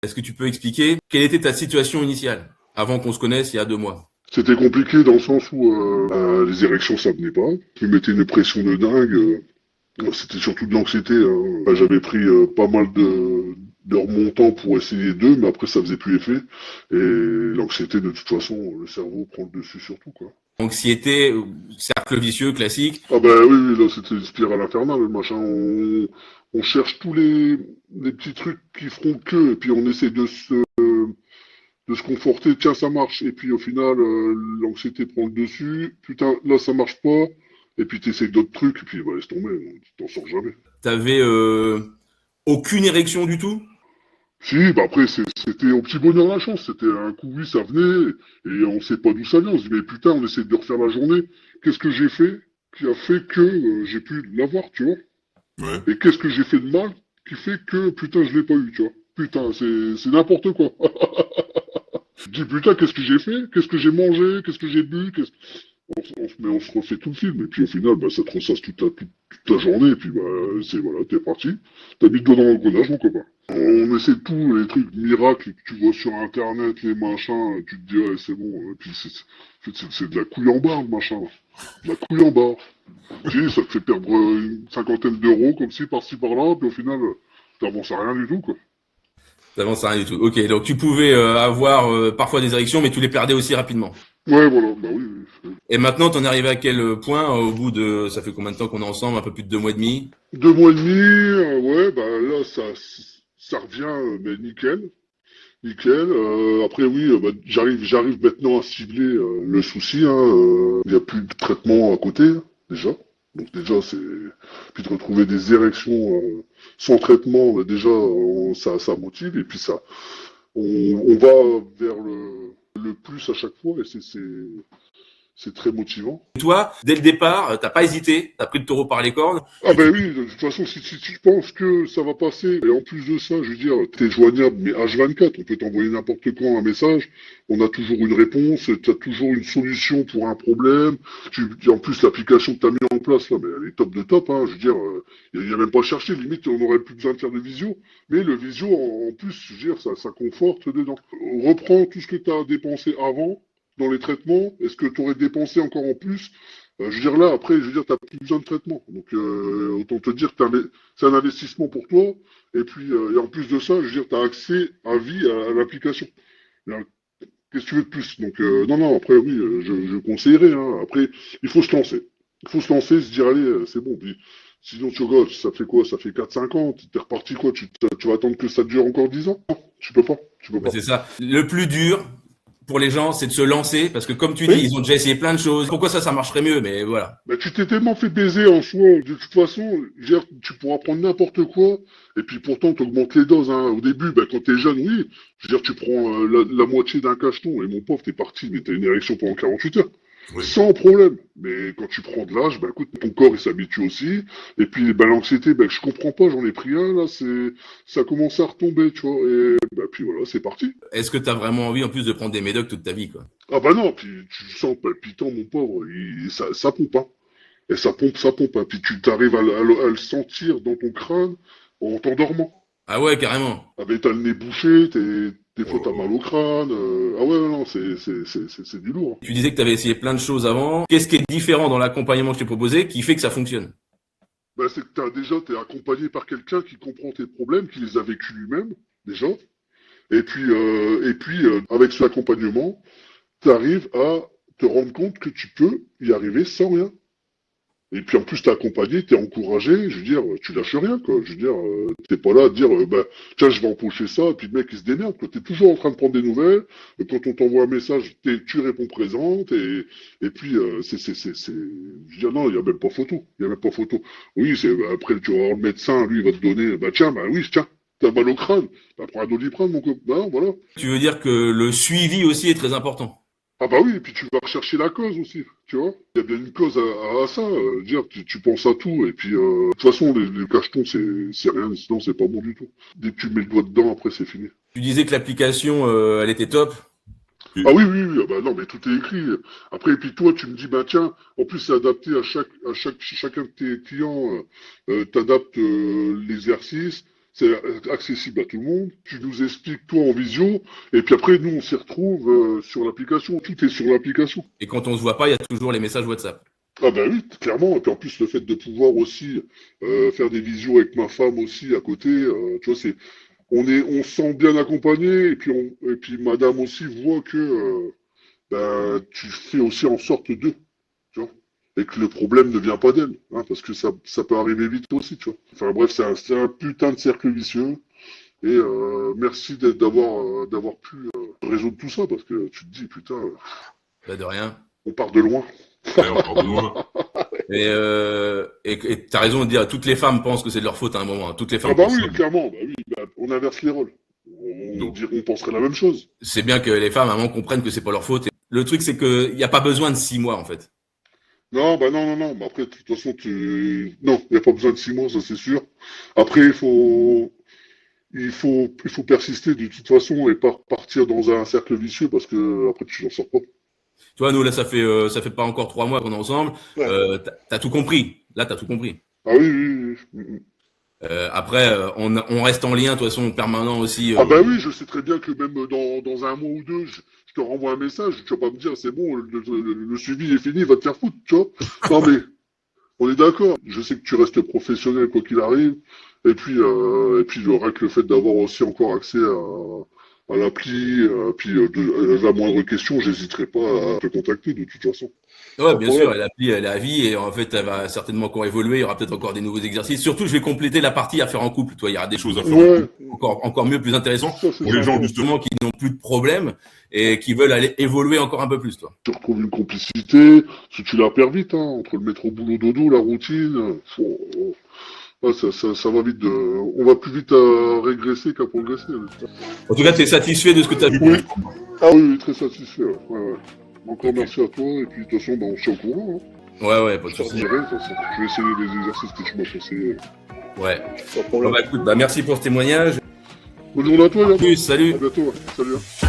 Est-ce que tu peux expliquer quelle était ta situation initiale avant qu'on se connaisse il y a 2 mois? C'était compliqué dans le sens où les érections ça venait pas. Je me mettais une pression de dingue. C'était surtout de l'anxiété. Hein. Bah, j'avais pris pas mal d'heures montant pour essayer d'eux, mais après ça faisait plus effet. Et l'anxiété, de toute façon, le cerveau prend le dessus sur tout, quoi. Anxiété, cercle vicieux classique. Ah bah oui, oui, là c'était une spirale infernale, le machin. On cherche tous les petits trucs qui feront que, et puis on essaie de se conforter, tiens ça marche, et puis au final l'anxiété prend le dessus, putain là ça marche pas, et puis t'essayes d'autres trucs, et puis bah, laisse tomber, tu t'en sors jamais. T'avais aucune érection du tout? Si, bah après c'était au petit bonheur la chance, c'était un coup oui ça venait, et on sait pas d'où ça vient, on se dit mais putain on essaie de refaire la journée, qu'est-ce que j'ai fait qui a fait que j'ai pu l'avoir, tu vois, Ouais. et qu'est-ce que j'ai fait de mal qui fait que putain je l'ai pas eu, tu vois, putain c'est n'importe quoi. Je dis putain qu'est-ce que j'ai fait, qu'est-ce que j'ai mangé, qu'est-ce que j'ai bu, on se refait tout le film, et puis au final, bah, ça te ressasse toute la journée, et puis bah, voilà, t'es parti. T'as mis le doigt dans l'engrenage, mon copain. On essaie tous les trucs miracles que tu vois sur internet, les machins, tu te dis, ouais, c'est bon, et puis c'est de la couille en barre, le machin. De la couille en barre. Tu sais, ça te fait perdre une cinquantaine d'euros, comme ci, par-ci, par-là, puis au final, t'avances à rien du tout, quoi. T'avances à rien du tout. Ok, donc tu pouvais avoir parfois des érections, mais tu les perdais aussi rapidement. Ouais, voilà, bah oui, oui. Et maintenant, t'en es arrivé à quel point au bout de, ça fait combien de temps qu'on est ensemble? Un peu plus de 2 mois et demi. 2 mois et demi, ouais, bah là, ça revient, mais nickel. Nickel. Après, oui, bah, j'arrive maintenant à cibler le souci. Hein. Il n'y a plus de traitement à côté, déjà. Donc déjà, c'est puis de retrouver des érections sans traitement, bah, déjà, ça motive. Et puis ça, on va vers le plus à chaque fois, et c'est très motivant. Toi, dès le départ, t'as pas hésité, t'as pris le taureau par les cornes. Ah ben oui, de toute façon, si tu penses que ça va passer, et en plus de ça, je veux dire, t'es joignable, mais H24, on peut t'envoyer n'importe quand un message, on a toujours une réponse, t'as toujours une solution pour un problème, en plus l'application que t'as mis en place là, mais elle est top de top, hein, je veux dire, y a même pas à chercher, limite on aurait plus besoin de faire de visio, mais le visio, en plus, je veux dire, ça conforte dedans. Reprends tout ce que t'as dépensé avant, dans les traitements, est-ce que tu aurais dépensé encore en plus? Je veux dire là, après, je veux dire, t'as plus besoin de traitement. Donc autant te dire que c'est un investissement pour toi. Et puis, et en plus de ça, je veux dire, t'as accès à vie à l'application. Qu'est-ce que tu veux de plus? Donc non, non, après oui, je conseillerais. Hein. Après, il faut se lancer. Il faut se lancer, se dire, allez, c'est bon. Puis, sinon, tu regardes, ça fait quoi? Ça fait 4 5 ans. T'es reparti quoi? Tu vas attendre que ça dure encore 10 ans? Non, tu peux pas. Tu peux Bah, pas. c'est ça. Le plus dur pour les gens, c'est de se lancer, parce que comme tu dis, Oui. ils ont déjà essayé plein de choses. Pourquoi ça marcherait mieux? Mais voilà. Bah, tu t'es tellement fait baiser en soi, de toute façon, je veux dire, tu pourras prendre n'importe quoi, et puis pourtant tu augmentes les doses. Hein. Au début, bah, quand t'es jeune, oui, je veux dire, tu prends la moitié d'un cacheton, et mon pauvre, t'es parti, mais t'as une érection pendant 48 heures. Oui. Sans problème. Mais quand tu prends de l'âge, bah écoute, ton corps il s'habitue aussi. Et puis bah, l'anxiété, bah, je comprends pas, j'en ai pris un, là, ça commence à retomber, tu vois. Et bah, puis voilà, c'est parti. Est-ce que t'as vraiment envie, en plus, de prendre des médocs toute ta vie, quoi? Ah bah non, puis tu sens palpitant, mon pauvre, ça pompe, hein. Et ça pompe, hein. Puis tu t'arrives à le sentir dans ton crâne en t'endormant. Ah ouais, carrément. Ah ben t'as le nez bouché, des Oh fois là t'as là. mal au crâne. Ah ouais, non, c'est du lourd. Hein. Tu disais que tu avais essayé plein de choses avant. Qu'est-ce qui est différent dans l'accompagnement que je t'ai proposé qui fait que ça fonctionne? Bah, c'est que t'es accompagné par quelqu'un qui comprend tes problèmes, qui les a vécus lui-même, déjà. Et puis avec cet accompagnement, t'arrives à te rendre compte que tu peux y arriver sans rien. Et puis en plus, t'es accompagné, t'es encouragé, je veux dire, tu lâches rien, quoi. Je veux dire, t'es pas là à dire, bah, tiens, je vais empocher ça, et puis le mec, il se démerde, quoi. T'es toujours en train de prendre des nouvelles, quand on t'envoie un message, tu réponds présente, et puis, je veux dire, non, il y a même pas photo, il y a même pas photo. Oui, après, tu vas voir le médecin, lui, il va te donner, bah, tiens, bah oui, tiens, t'as mal au crâne, bah, prends un Doliprane, mon copain, bah, voilà. Tu veux dire que le suivi aussi est très important? Ah bah oui, et puis tu vas rechercher la cause aussi, tu vois. Il y a bien une cause à ça, dire tu penses à tout, et puis de toute façon les cachetons c'est rien, sinon c'est pas bon du tout. Dès que tu mets le doigt dedans, après c'est fini. Tu disais que l'application, elle était top. Ah oui, oui, oui, ah bah non, mais tout est écrit. Après, et puis toi, tu me dis, bah tiens, en plus c'est adapté à chacun de tes clients, t'adaptes l'exercice, c'est accessible à tout le monde. Tu nous expliques toi en visio, et puis après nous on s'y retrouve sur l'application. Tout est sur l'application. Et quand on se voit pas, il y a toujours les messages WhatsApp. Ah ben oui, clairement. Et puis en plus le fait de pouvoir aussi faire des visios avec ma femme aussi à côté, tu vois, on se sent bien accompagné, et puis madame aussi voit que tu fais aussi en sorte d'eux, tu vois, et que le problème ne vient pas d'elle, hein, parce que ça peut arriver vite aussi, tu vois. Enfin bref, c'est un putain de cercle vicieux, et merci d'avoir pu résoudre tout ça, parce que tu te dis, putain, Pas de rien. on part de loin. Ouais, encore de loin. Et t'as raison de dire, toutes les femmes pensent que c'est de leur faute à un moment. Toutes les femmes Ah bah pensent oui, ça. clairement, bah oui, on inverse les rôles. On penserait la même chose. C'est bien que les femmes, à un moment, comprennent que c'est pas leur faute. Et le truc, c'est qu'il n'y a pas besoin de 6 mois, en fait. Non, bah non. Mais après, de toute façon, non, il n'y a pas besoin de 6 mois, ça c'est sûr. Après, il faut persister de toute façon et pas partir dans un cercle vicieux parce que après tu n'en sors pas. Tu vois, nous, là, ça fait pas encore 3 mois qu'on est ensemble. Ouais. T'as tout compris. Là, t'as tout compris. Ah oui. Après, on reste en lien, de toute façon, permanent aussi. Ah bah oui, je sais très bien que même dans un mois ou deux, je te renvoie un message, tu vas pas me dire c'est bon, le suivi est fini, va te faire foutre, tu vois. Non mais, on est d'accord. Je sais que tu restes professionnel quoi qu'il arrive. Et puis rien que le fait d'avoir aussi encore accès à l'appli, puis la moindre question, j'hésiterai pas à te contacter de toute façon. Ouais, Pas de bien sûr, problème. l'appli, elle est à vie et en fait, elle va certainement encore évoluer. Il y aura peut-être encore des nouveaux exercices. Surtout, je vais compléter la partie à faire en couple. Toi, il y aura des choses à faire en Ouais, couple encore mieux, plus intéressantes ça c'est pour les gens sympa. justement qui n'ont plus de problème et qui veulent aller évoluer encore un peu plus, toi. Tu retrouves une complicité, si tu la perds vite, hein, entre le métro boulot dodo, la routine, ouais, ça va vite on va plus vite régresser qu'à progresser. En tout cas, tu es satisfait de ce que tu as vu. Oui. Ah oui, très satisfait. Ouais. Encore merci à toi, et puis de toute façon, on se tient au courant. Hein. Ouais, pas de Je te souci. redirai, de toute façon. Je vais essayer les exercices que tu m'as conseillés. Ouais. Pas de Bon, problème. bah écoute, merci pour ce témoignage. Bonne journée à toi, À Yann. plus, salut. À bientôt. Salut. Hein.